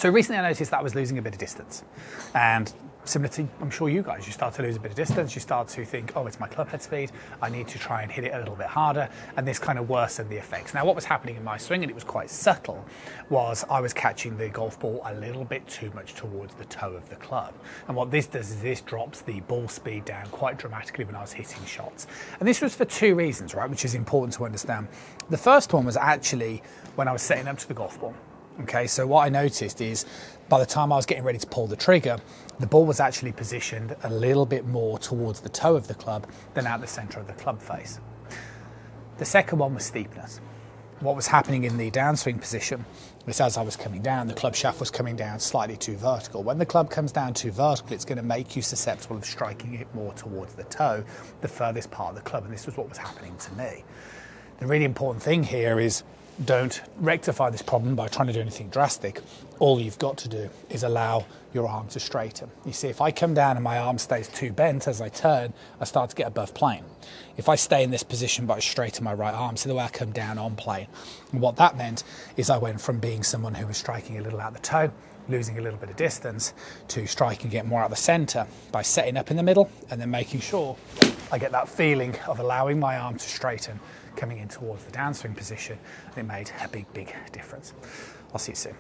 So recently I noticed that I was losing a bit of distance, and similar to, I'm sure you guys, you start to lose a bit of distance, you start to think, oh, it's my club head speed, I need to try and hit it a little bit harder, and this kind of worsened the effects. Now what was happening in my swing, and it was quite subtle, was I was catching the golf ball a little bit too much towards the toe of the club. And what this does is this drops the ball speed down quite dramatically when I was hitting shots. And this was for two reasons, right, which is important to understand. The first one was actually when I was setting up to the golf ball. Okay, so what I noticed is by the time I was getting ready to pull the trigger, the ball was actually positioned a little bit more towards the toe of the club than out the centre of the club face. The second one was steepness. What was happening in the downswing position was as I was coming down, the club shaft was coming down slightly too vertical. When the club comes down too vertical, it's going to make you susceptible of striking it more towards the toe, the furthest part of the club, and this was what was happening to me. The really important thing here is don't rectify this problem by trying to do anything drastic. All you've got to do is allow your arm to straighten. You see, if I come down and my arm stays too bent as I turn, I start to get above plane. If I stay in this position but I straighten my right arm, so the way I come down on plane. And what that meant is I went from being someone who was striking a little out the toe, losing a little bit of distance, to striking it more out the centre by setting up in the middle and then making sure I get that feeling of allowing my arm to straighten coming in towards the downswing position, and it made a big difference. I'll see you soon.